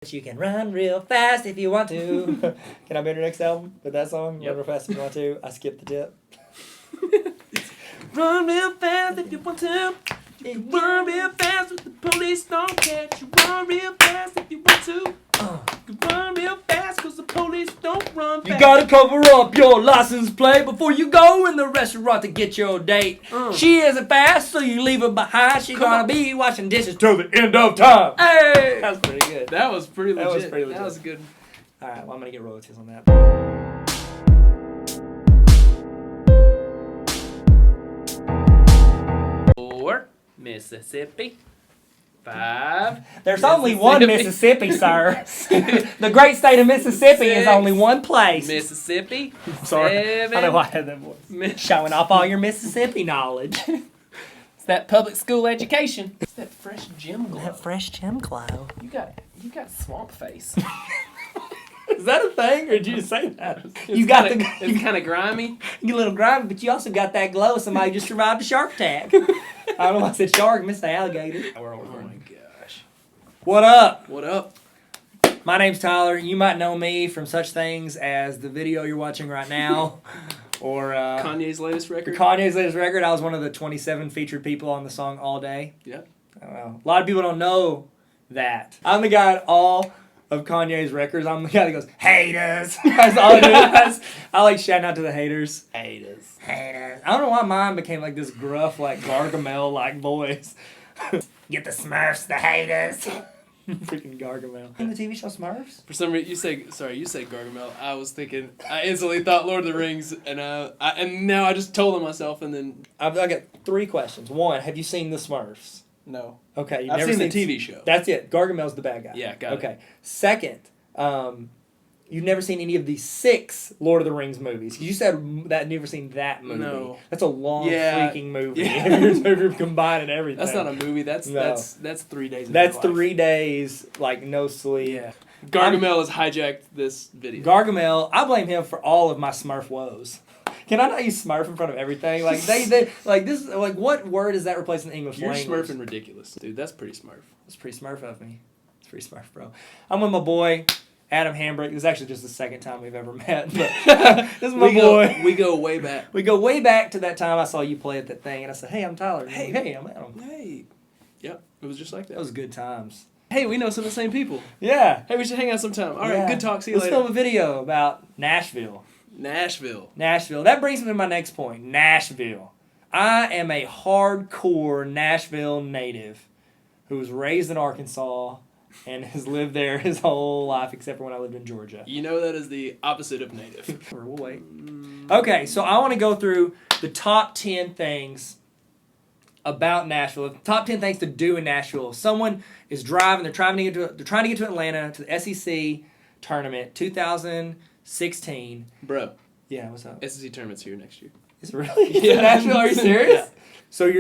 You can run real fast if you want to. Can I be on your next album with that song? Yep. Run real fast if you want to. I skipped the tip. Run real fast if you want to. Run real fast with the police don't catch you. Run real fast if you want to. You run real fast cause the police don't run fast. You gotta cover up your license plate before you go in the restaurant to get your date. She isn't fast, so you leave her behind. She's gonna be washing dishes till the end of time. Hey! That was pretty good. That was pretty legit. That was pretty legit. That was good. Alright, well, I'm gonna get royalties on that. Four, Mississippi. 5. There's only one Mississippi, sir. The great state of Mississippi is only one place. Mississippi. Sorry, 7. I know why I had that voice. Showing off all your Mississippi knowledge. It's that public school education. It's that fresh gym glow. That fresh gym glow. You got swamp face. Is that a thing, or did you just say that? It's kind of grimy. You a little grimy, but you also got that glow. Somebody just survived a shark attack. I don't know why I said shark. I missed the alligator. Oh my gosh. What up? What up? My name's Tyler. You might know me from such things as the video you're watching right now, or Kanye's latest record. Kanye's latest record. I was one of the 27 featured people on the song All Day. Yep. I don't know. A lot of people don't know that. I'm the guy at all of Kanye's records. I'm the guy that goes, haters. That's all I do. I like shouting out to the haters. Haters. Haters. I don't know why mine became like this gruff, like Gargamel-like voice. Get the Smurfs, the haters. Freaking Gargamel. In the TV show Smurfs? For some reason, you say Gargamel. I instantly thought Lord of the Rings, and and now I just told on myself, and then I got 3 questions. 1, have you seen the Smurfs? No. Okay, you've I've never seen the TV show. That's it. Gargamel's the bad guy. Yeah, got it. Okay. Second, you've never seen any of the 6 Lord of the Rings movies. You said that you've never seen that movie. No. That's a long freaking movie. Yeah. if you're combining everything. That's not a movie. That's 3 days of That's your life. 3 days, like, no sleep. Yeah. Gargamel has hijacked this video. Gargamel, I blame him for all of my Smurf woes. Can I not use Smurf in front of everything? Like they like this. Like what word is that replacing the English language? You're Smurfing ridiculous, dude. That's pretty Smurf. That's pretty Smurf of me. It's pretty Smurf, bro. I'm with my boy Adam Hambrick. This is actually just the second time we've ever met. But this is my boy. We go way back. We go way back to that time I saw you play at that thing, and I said, "Hey, I'm Tyler." Hey, I'm Adam. Hey. Yep. It was just like that. That was good times. Hey, we know some of the same people. Yeah. Hey, we should hang out sometime. All right. Good talk. See you later. Let's film a video about Nashville. Nashville. That brings me to my next point. Nashville. I am a hardcore Nashville native who was raised in Arkansas and has lived there his whole life except for when I lived in Georgia. You know that is the opposite of native. We'll wait. Okay, so I want to go through the top 10 things about Nashville. Top 10 things to do in Nashville. If someone is driving, they're trying to get to Atlanta to the SEC tournament 2016. Bro. Yeah, what's up? SEC tournament's here next year. Is it really? Yeah. Nashville? Are you serious? Yeah. So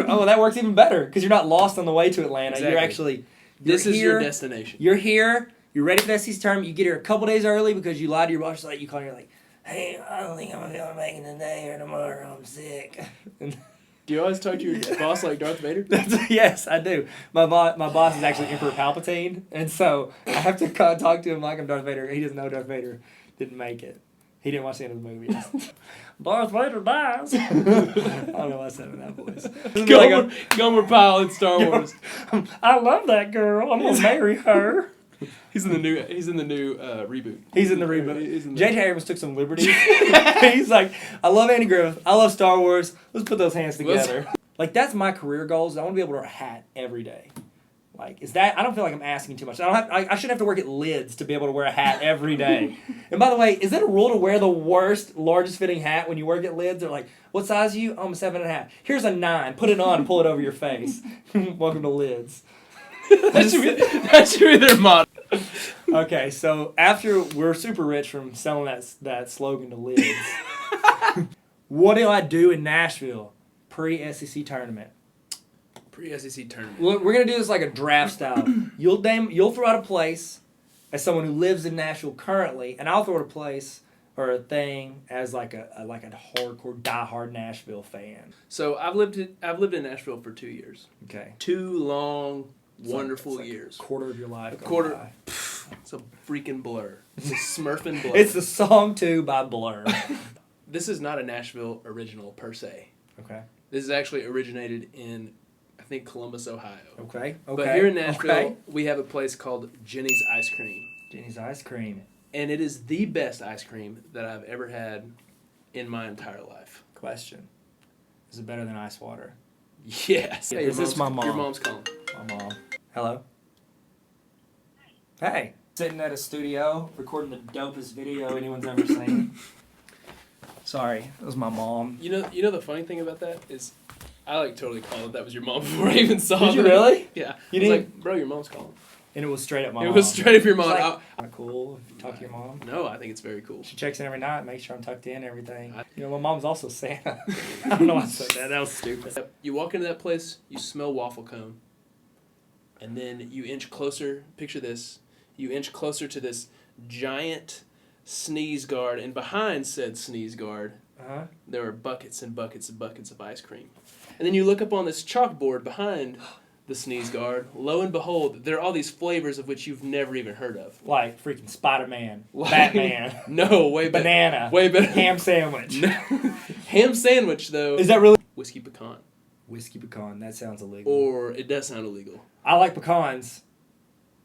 oh, that works even better because you're not lost on the way to Atlanta. Exactly. This is your destination. You're here. You're ready for the SEC tournament. You get here a couple days early because you lied to your boss. Like you call, you're like, hey, I don't think I'm gonna be able to make it today or tomorrow. I'm sick. Do you always talk to your boss like Darth Vader? Yes, I do. My boss is actually Emperor Palpatine, and so I have to talk to him like I'm Darth Vader. He doesn't know Darth Vader didn't make it. He didn't watch the end of the movie. Darth Vader dies. I don't know why I said it in that voice. Gomer Pyle in Star Wars. I love that girl. I'm gonna marry her. He's in the new reboot. He's in the reboot. J.J. Abrams took some liberties. He's like, I love Andy Griffith. I love Star Wars. Let's put those hands together. Like that's my career goals. I want to be able to wear a hat every day. Like, is that? I don't feel like I'm asking too much. I shouldn't have to work at Lids to be able to wear a hat every day. And by the way, is it a rule to wear the largest fitting hat when you work at Lids? They're like, what size are you? Oh, I'm a 7.5. Here's a 9. Put it on and pull it over your face. Welcome to Lids. that should be their motto. Okay, so after we're super rich from selling that slogan to Lids, what do I do in Nashville pre-SEC tournament? Pre-SEC tournament. We're going to do this like a draft style. You'll throw out a place as someone who lives in Nashville currently, and I'll throw out a place or a thing as like a hardcore, diehard Nashville fan. So I've lived in Nashville for 2 years. Okay. 2 long wonderful years. Quarter of your life. A quarter. It's a freaking blur. It's a smurfing blur. It's the song too by Blur. This is not a Nashville original per se. Okay. This is actually originated in, I think, Columbus, Ohio. Okay. But here in Nashville, we have a place called Jenny's Ice Cream. Jenny's Ice Cream. And it is the best ice cream that I've ever had in my entire life. Question. Is it better than ice water? Yes. Yeah, is this my mom? Your mom's calling. My mom. Hello? Hey. Sitting at a studio, recording the dopest video anyone's ever seen. Sorry, it was my mom. You know the funny thing about that is, I like totally called that was your mom before I even saw it. Did you really? Yeah. You I was didn't? like, bro, your mom's calling. And it was straight up my mom. It was straight up your mom. Like, cool if you talk to your mom. No, I think it's very cool. She checks in every night, makes sure I'm tucked in, everything. You know, my mom's also Santa. I don't know why I said that. That was stupid. You walk into that place, you smell waffle cone, and then you inch closer. Picture this. You inch closer to this giant sneeze guard, and behind said sneeze guard, there are buckets and buckets and buckets of ice cream. And then you look up on this chalkboard behind the sneeze guard. Lo and behold, there are all these flavors of which you've never even heard of. Like freaking Spider-Man, Batman. No, way better. Banana. Way better. Ham sandwich. No. Ham sandwich, though. Is that really? Whiskey pecan. Whiskey pecan. That sounds illegal. Or it does sound illegal. I like pecans.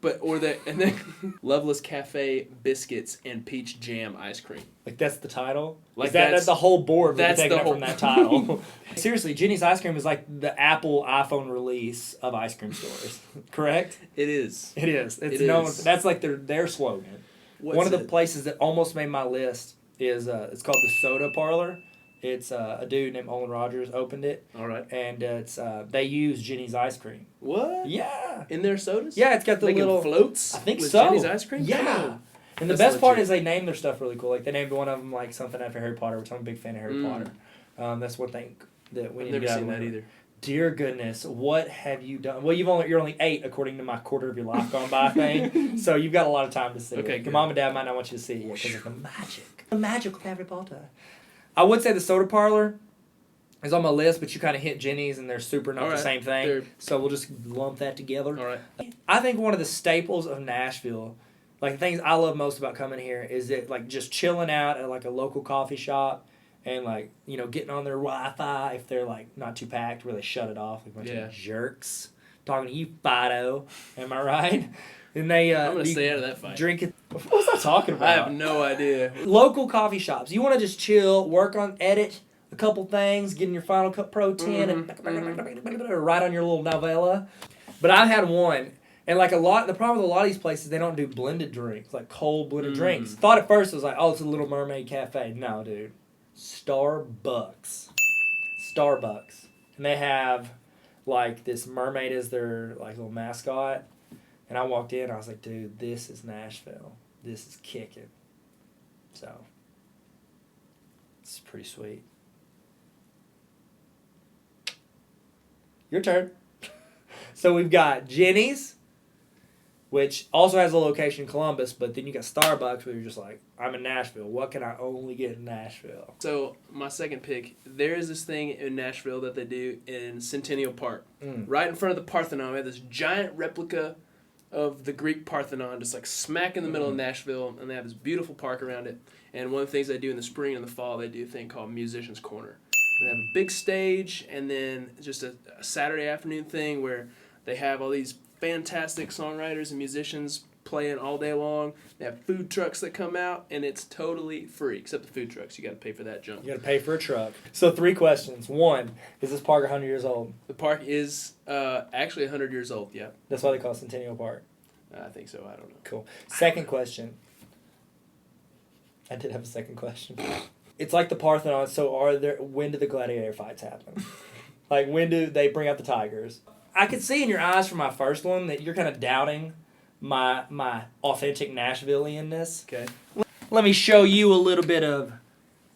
And then Loveless Cafe biscuits and peach jam ice cream. Like that's the title? Like that's the whole board we're taking the up from that title. Seriously, Jenny's Ice Cream is like the Apple iPhone release of ice cream stores. Correct? It is. It is. It's known. That's like their slogan. One of the places that almost made my list is it's called the Soda Parlor. It's a dude named Olin Rogers opened it. All right. And it's they use Jenny's Ice Cream. What? Yeah. In their sodas? Yeah, it's got the little floats. I think with so. Jenny's Ice Cream. Yeah. And the best part is they name their stuff really cool. Like they named one of them like something after Harry Potter, which I'm a big fan of Harry Potter. That's one thing that we need to get out of. I've never seen that either. Dear goodness, what have you done? Well, you're only 8 according to my quarter of your life gone by thing. So you've got a lot of time to see it. Your mom and dad might not want you to see it yet because of the magic. The magic of Harry Potter. I would say the Soda Parlor is on my list, but you kind of hit Jenny's and they're super not the same thing. So we'll just lump that together. All right. I think one of the staples of Nashville, like the things I love most about coming here, is that like just chilling out at like a local coffee shop and like, you know, getting on their Wi-Fi if they're like not too packed, where they shut it off like a bunch of jerks. Talking to you, Fido. Am I right? And they I'm gonna stay out of that fight. Drink it. What was I talking about? I have no idea. Local coffee shops. You want to just chill, work on edit a couple things, getting your Final Cut Pro 10 and write on your little novella. But I've had one, and like the problem with a lot of these places, they don't do blended drinks, like cold blended drinks. Thought at first it was like, oh, it's a Little Mermaid cafe. No, dude. Starbucks. And they have like this mermaid as their like little mascot. And I walked in, I was like, dude, this is Nashville. This is kicking. So, it's pretty sweet. Your turn. So we've got Jenny's, which also has a location in Columbus, but then you got Starbucks where you're just like, I'm in Nashville. What can I only get in Nashville? So my second pick, there is this thing in Nashville that they do in Centennial Park. Right in front of the Parthenon, we have this giant replica of the Greek Parthenon, just like smack in the middle of Nashville, and they have this beautiful park around it. And one of the things they do in the spring and the fall, they do a thing called Musician's Corner. They have a big stage, and then just a Saturday afternoon thing where they have all these fantastic songwriters and musicians playing all day long. They have food trucks that come out, and it's totally free, except the food trucks. You got to pay for that junk. You got to pay for a truck. So 3 questions. 1, is this park 100 years old? The park is actually 100 years old, yeah. That's why they call it Centennial Park? I think so. I don't know. Cool. Second question. I did have a second question. It's like the Parthenon, so when do the gladiator fights happen? Like, when do they bring out the tigers? I could see in your eyes from my first one that you're kind of doubting my authentic Nashvilleianness. Okay. Let me show you a little bit of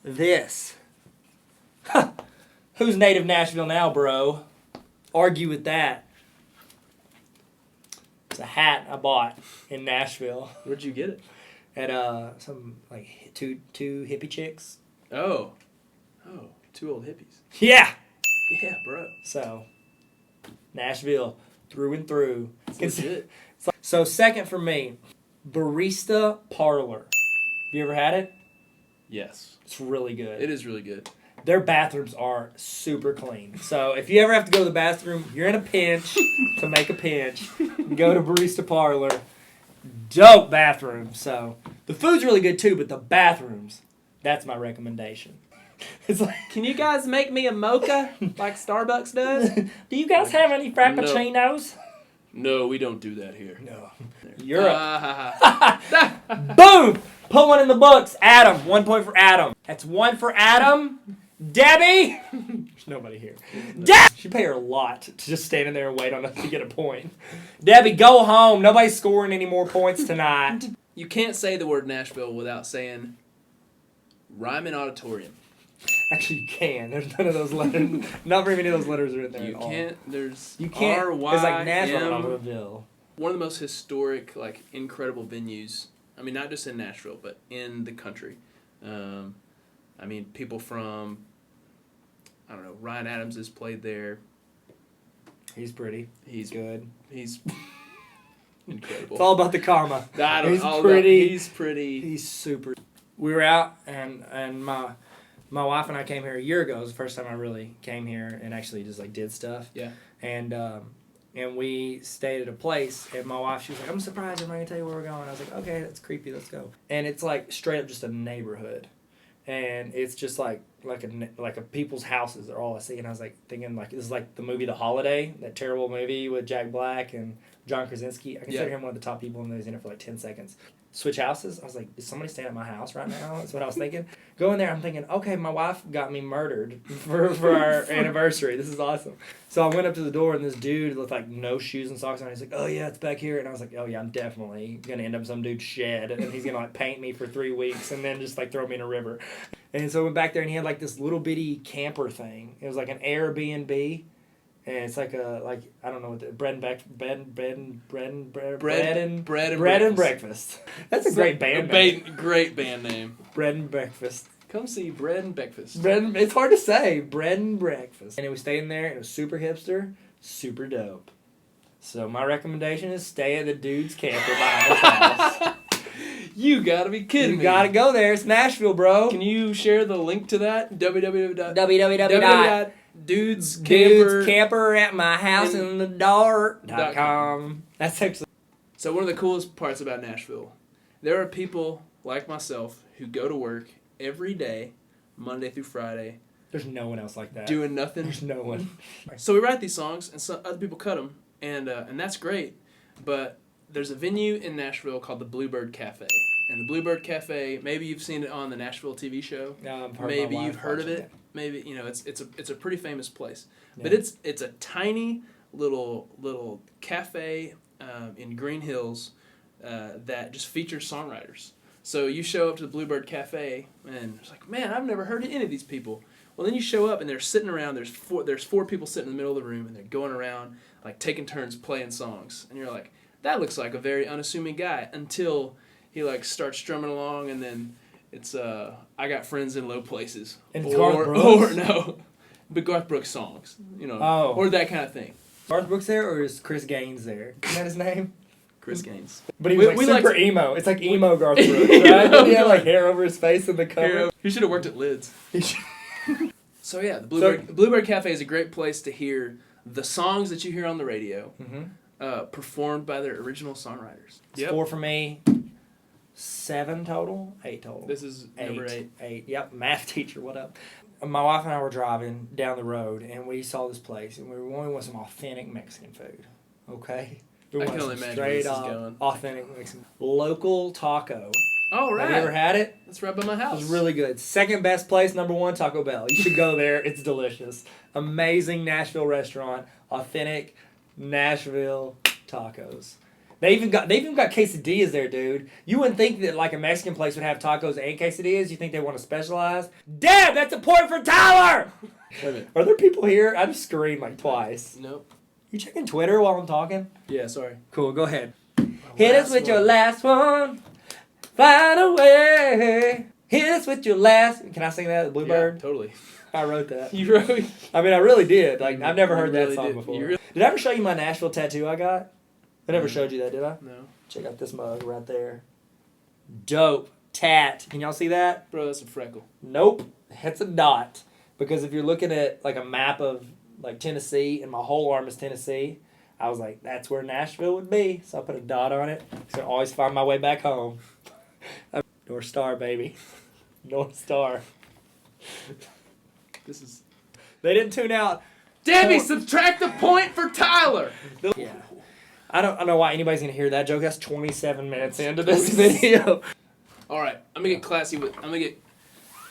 this. Who's native Nashville now, bro? Argue with that. It's a hat I bought in Nashville. Where'd you get it? At some like two hippie chicks. Oh, 2 old hippies. Yeah. Yeah, bro. So, Nashville, through and through. It's legit. So second for me, Barista Parlor. Have you ever had it? Yes. It's really good. It is really good. Their bathrooms are super clean. So if you ever have to go to the bathroom, you're in a pinch to make a pinch, go to Barista Parlor. Dope bathroom. So the food's really good too, but the bathrooms, that's my recommendation. It's like, can you guys make me a mocha like Starbucks does? Do you guys have any frappuccinos? No, we don't do that here. No. Europe. Boom! Boom! Put one in the books. Adam. 1 point for Adam. That's 1 for Adam. Debbie! There's nobody here. She paid her a lot to just stand in there and wait on us to get a point. Debbie, go home. Nobody's scoring any more points tonight. You can't say the word Nashville without saying RYMAN Auditorium. Actually, you can. There's none of those letters. Not very many of those letters are in there You at all. can't. There's You can't. R-Y-M. It's like Nashville. One of the most historic, like, incredible venues. I mean, not just in Nashville, but in the country. I mean, people from, I don't know, Ryan Adams has played there. He's pretty. He's good. He's incredible. It's all about the karma. He's pretty. He's pretty. He's super. We were out, and my wife and I came here a year ago. It was the first time I really came here and actually just like did stuff. Yeah. And we stayed at a place, and my wife, she was like, I'm surprised I'm not going to tell you where we're going. I was like, okay, that's creepy, let's go. And it's like straight up just a neighborhood. And it's just like a people's houses are all I see. And I was like thinking like, this is like the movie The Holiday, that terrible movie with Jack Black and John Krasinski. I consider him one of the top people, and he's in it for like 10 seconds. Switch houses. I was like, is somebody staying at my house right now? That's what I was thinking. Go in there, I'm thinking, okay, my wife got me murdered for our anniversary. This is awesome. So I went up to the door, and this dude with like no shoes and socks on, he's like, oh yeah, it's back here. And I was like, oh yeah, I'm definitely going to end up in some dude's shed, and he's going to like paint me for 3 weeks and then just like throw me in a river. And so I went back there, and he had like this little bitty camper thing. It was like an Airbnb. And it's like I don't know what the bread and breakfast. That's a great band name. Great band name. Bread and breakfast. Come see Bread and Breakfast. It's hard to say. Bread and breakfast. And it was staying there. It was super hipster, super dope. So my recommendation is stay at the dude's camper behind his house. You gotta be kidding me. You gotta go there. It's Nashville, bro. Can you share the link to that? Dudes camper at my house in the dark.com. That's actually. So one of the coolest parts about Nashville, there are people like myself who go to work every day, Monday through Friday. There's no one else like that. Doing nothing. There's no one. So we write these songs, and some other people cut them, and that's great. But there's a venue in Nashville called the BLUEBIRD Cafe. And the BLUEBIRD Cafe, maybe you've seen it on the Nashville TV show. No, I've heard maybe you've heard of it. Maybe it's a pretty famous place. Yeah. But it's a tiny little cafe in Green Hills that just features songwriters. So you show up to the BLUEBIRD Cafe, and it's like, man, I've never heard of any of these people. Well, then you show up, and they're sitting around. There's four people sitting in the middle of the room, and they're going around like taking turns playing songs. And you're like, that looks like a very unassuming guy, until he like starts strumming along, and then it's I Got Friends in Low Places, and but Garth Brooks songs, or that kind of thing. Garth Brooks there, or is Chris Gaines there? Isn't that his name? Chris Gaines. But he was super emo. It's like emo Garth Brooks, right? He had like hair over his face in the cover. He should have worked at Lids. So yeah, the BLUEBIRD Cafe is a great place to hear the songs that you hear on the radio, performed by their original songwriters. It's 4 for me. 7 total? 8 total. This is number 8. 8. Yep, math teacher, what up? My wife and I were driving down the road, and we saw this place, and we wanted some authentic Mexican food. Okay? I can only imagine where this is going. Authentic Mexican. Local Taco. Oh, right. Have you ever had it? It's right by my house. It's really good. Second best place, number 1, Taco Bell. You should go there. It's delicious. Amazing Nashville restaurant. Authentic Nashville tacos. They even got quesadillas there, dude. You wouldn't think that like a Mexican place would have tacos and quesadillas. You think they want to specialize? Dad, that's a point for Tyler! Wait a minute. Are there people here? I just screamed like twice. Nope. You checking Twitter while I'm talking? Yeah, sorry. Cool, go ahead. Hit us with your last one. Find a way. Hit us with your last. Can I sing that? Bluebird? Yeah, totally. I wrote that. You wrote. I mean, I really did. Like, I've never heard really that song did. before. You really- Did I ever show you my Nashville tattoo I got? I never showed you that, did I? No. Check out this mug right there. Dope tat. Can y'all see that? Bro, that's a freckle. Nope. It's a dot. Because if you're looking at like a map of like Tennessee and my whole arm is Tennessee, I was like, that's where Nashville would be. So I put a dot on it. So I always find my way back home. North Star, baby. North Star. This is. They didn't tune out. Debbie, subtract the point for Tyler. Yeah. I don't know why anybody's gonna hear that joke. That's 27 minutes into this video. All right, I'm gonna get classy with. I'm gonna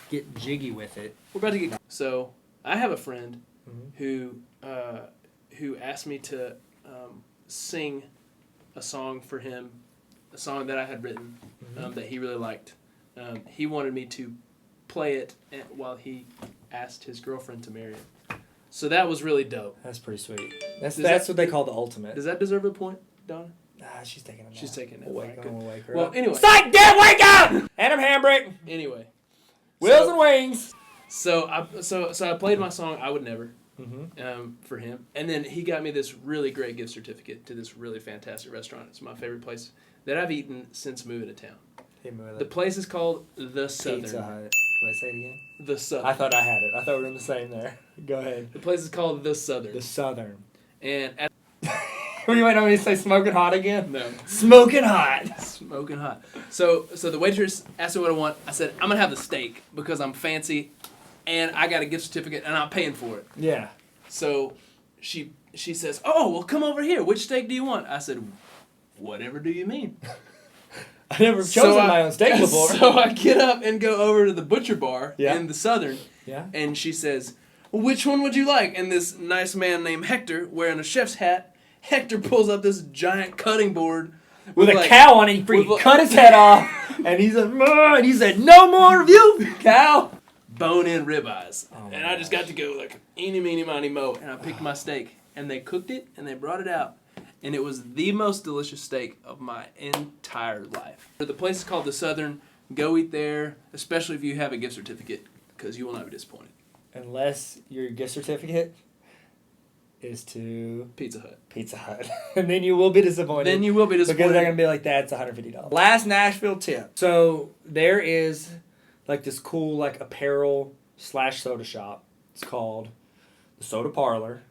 Get jiggy with it. We're about to get. So I have a friend who asked me to sing a song for him, a song that I had written that he really liked. He wanted me to play it while he asked his girlfriend to marry him. So that was really dope. That's pretty sweet. That's what they call the ultimate. Does that deserve a point, Donna? She's taking a nap. She's taking a nap. We'll wake her well, up. anyway. Psych, Dad, wake up! Adam Hambrick. Anyway. Wheels and wings. So I played my song "I Would Never" for him, and then he got me this really great gift certificate to this really fantastic restaurant. It's my favorite place that I've eaten since moving to town. The place is called The Southern. Pizza Hut. Did I say it again? The Southern. I thought I had it. I thought we were in the same there. Go ahead. The place is called The Southern. The Southern. And Were you waiting on me to say smoking hot again? No. Smoking hot. Smoking hot. So the waitress asked me what I want. I said, I'm going to have the steak because I'm fancy and I got a gift certificate and I'm paying for it. Yeah. So she says, oh, well, come over here. Which steak do you want? I said, whatever do you mean? I never chosen my own steak before. So I get up and go over to the butcher bar in the Southern. Yeah. And she says, well, which one would you like? And this nice man named Hector, wearing a chef's hat, Hector pulls up this giant cutting board with a cow on it. He freaking cut his head off. And he said, no more of you, cow. Bone-in ribeyes. Oh, and I just got to go like, eeny, meeny, miny, mo. And I picked my steak. And they cooked it, and they brought it out. And it was the most delicious steak of my entire life. The place is called The Southern. Go eat there, especially if you have a gift certificate, because you will not be disappointed. Unless your gift certificate is to Pizza Hut. Pizza Hut. And then you will be disappointed. Because they're going to be like, that's $150. Last Nashville tip. So there is like this cool like apparel / soda shop. It's called the Soda Parlor.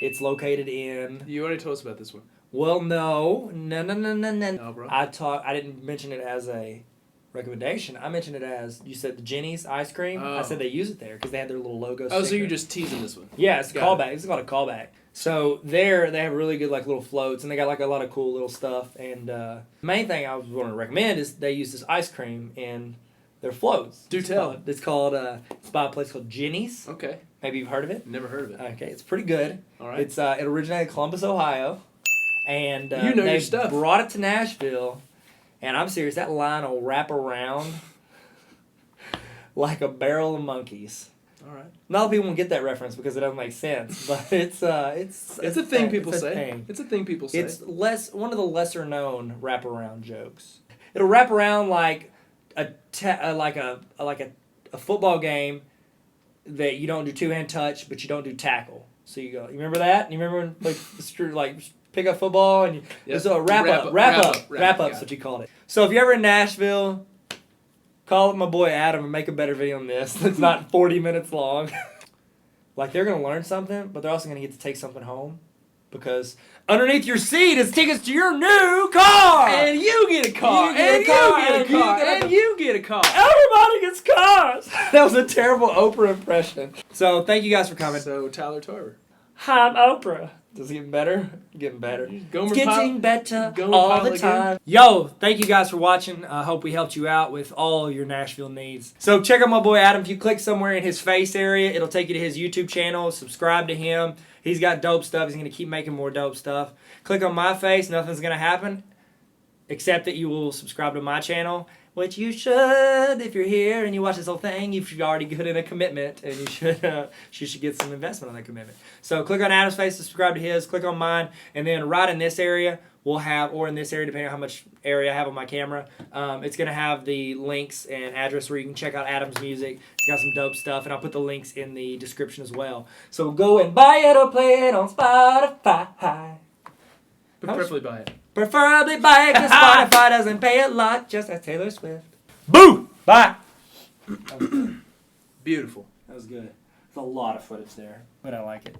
It's located in... You already told us about this one. Well, no. Oh, bro. I didn't mention it as a recommendation. I mentioned it as, you said the Jenny's ice cream. Oh. I said they use it there because they had their little logo Oh, sticker. so you're just teasing this one. Yeah, it's a callback. It's called a callback. So there, they have really good like little floats, and they got like a lot of cool little stuff. And the main thing I was going to recommend is they use this ice cream in their floats. Do tell. It's called it's by a place called Jenny's. Okay. Maybe you've heard of it? Never heard of it. Okay, it's pretty good. All right. It's it originated in Columbus, Ohio, and you know they your stuff. brought it to Nashville, and I'm serious, that line will wrap around like a barrel of monkeys. All right. A lot of people won't get that reference because it doesn't make sense, but it's a thing people say. Thing. It's a thing people say. It's one of the lesser known wraparound jokes. It'll wrap around like a football game that you don't do two-hand touch, but you don't do tackle. So you go. You remember that? You remember when like pick up football and there's a wrap up. Wrap-up's what you called it. So if you're ever in Nashville, call up my boy Adam and make a better video than this. It's not 40 minutes long. Like they're gonna learn something, but they're also gonna get to take something home. Because underneath your seat is tickets to your new car! And you get a car! And you get a car! Everybody gets cars! That was a terrible Oprah impression. So thank you guys for coming. So Tyler Tarver. Hi, I'm Oprah. Does it get better? Getting better. It's getting better all the time. Yo, thank you guys for watching. I hope we helped you out with all your Nashville needs. So check out my boy Adam. If you click somewhere in his face area, it'll take you to his YouTube channel. Subscribe to him. He's got dope stuff. He's going to keep making more dope stuff. Click on my face. Nothing's going to happen except that you will subscribe to my channel, which you should. If you're here and you watch this whole thing, you've already put in a commitment, and you should get some investment on that commitment. So click on Adam's face to subscribe to his. Click on mine, and then right in this area, will have, or in this area, depending on how much area I have on my camera, it's going to have the links and address where you can check out Adam's music. It's got some dope stuff, and I'll put the links in the description as well. So go and buy it or play it on Spotify. But preferably buy it. Preferably buy it because Spotify doesn't pay a lot, just as Taylor Swift. Boo! Bye! That was good. Beautiful. That was good. There's a lot of footage there, but I like it.